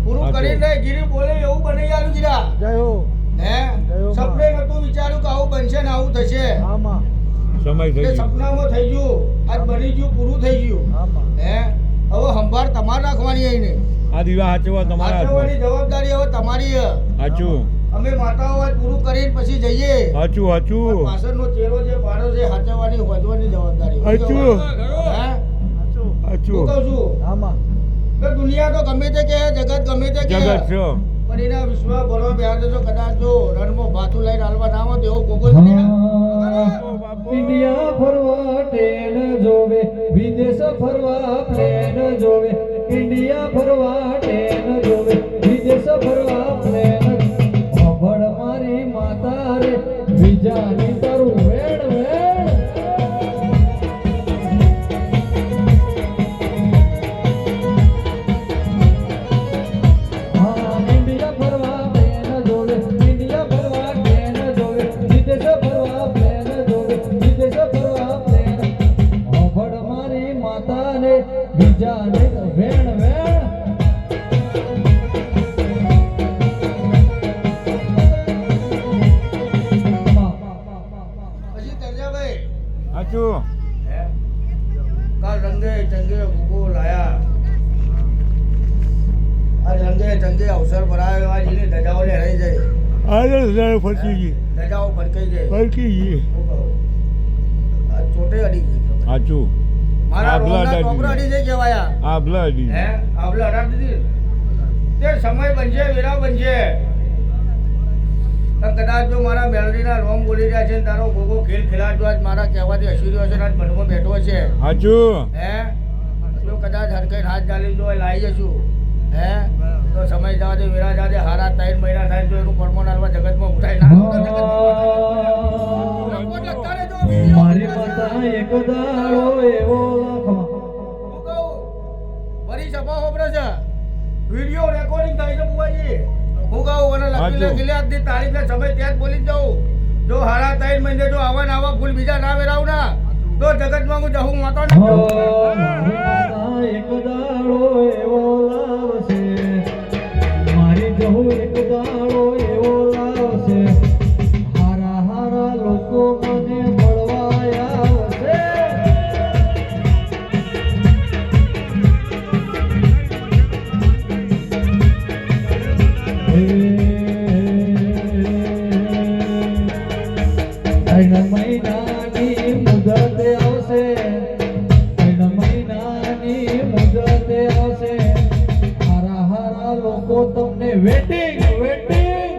પૂરું કરીને ગીરી બોલે એવું બની ગયું ગીરા. જય હો. હે સપને નતું વિચાર્યું કે આવું બનશે ને આવું થશે. આમાં સમય થઈ એ ગયો. સપનામાં થઈ ગયું, આજ બની ગયું, પૂરું થઈ ગયું. આમાં હે હવે સંભાળ તમારે રાખવાની આઈને. આ દીવા સાચવવા તમારા હાથમાં. સાચવવાની જવાબદારી હવે તમારી છે. સાચું અમે માતાઓ આજ પૂરું કરીને પછી જઈએ. સાચું સાચું પાછળનો ચહેરો જે પાડો છે સાચવવાની વધવાની જવાબદારી. સાચું. હે સાચું. હું સાચું કહું છું આમાં કે દુનિયા તો ગમે તે કે જગત ગમે તે કે જગત છે. પણ એના વિશ્વાસ ભરવા બેહાડે તો કદાચ જો રણમાં ભાતું લઈને હાલવા ના હોય તો એવો ગોગો જ નહીં. ઇન્ડિયા ફરવા ટ્રેન જોવે, વિદેશ ફરવા પ્લેન જોવે, ઇન્ડિયા ફરવા ટ્રેન જોવે, વિદેશ ફરવા પ્લેન. ખબર મારી માતા રે બીજાની તારું વેણ વેણ. હા ઇન્ડિયા ફરવા પ્લેન જોવે, ઇન્ડિયા ફરવા ટ્રેન જોવે, વિદેશ ફરવા પ્લેન જોવે, વિદેશ ફરવા પ્લેન. ખબર મારી માતા ને બીજાને વેણ વેણ. પછી તરજાભાઈ સાચું. હે કાલ રંગે ચંગે ગોગો લાયા. આ રંગે ચંગે અવસર ભરાયો. આજ એની ધજાઓ લહેરાઈ જાય, આજે ફરકી ગઈ. ધજાઓ ફરકાઈ જાય. ફરકી ગઈ. શું કહું? આ ચોટે અડી ગઈ. સાચું. મારા આ રોમના blood ટોપરા અડી જાય કહેવાયા. આ બ્લડ હે આવલે અડાડી દીધી. તે સમય બનશે, વેરા બનશે. તો કદાચ જો મારા મેલડીના રોમ બોલી રહ્યા છે ને તારો ગોગો ખેલ ખેલાડો આજ મારા કહેવાથી હસી રહ્યો છે ને આજ મનમાં બેઠો છે. સાચું. હે જો કદાચ હરકઈ હાથ ચાલી જો લાવી જશું. હે તો સમય જવાથી વેરા જાતે હારા 3 મહિના થાય તો એનું પરમોન હાલવા જગતમાં ઉઠાઈ ના મારી માતા એક દાડો એવો લાખમાં. વળી સભા હોબરે છે, વિડિયો રેકોર્ડિંગ થાય છે બુવાજી. હું કહું અને લખી આજની તારીખને સમય ત્યાં જ બોલી જ જાઉં. જો હારા 3 મહિને જો આવા ને આવા ફૂલ બીજા ના વેરાવું ના તો જગતમાં હું જહું માતા ને મારી માતા એક દાડો એવો લાવશે, મારી જહુ એક દાડો એવો લાવશે. હારા હારા લોકો મને મળવા આવશે. ત્રણ મહિનાની મુદત આવશે, 3 મહિનાની મુદત આવશે. હારા હારા લોકો તમને વેટિંગ વેટિંગ.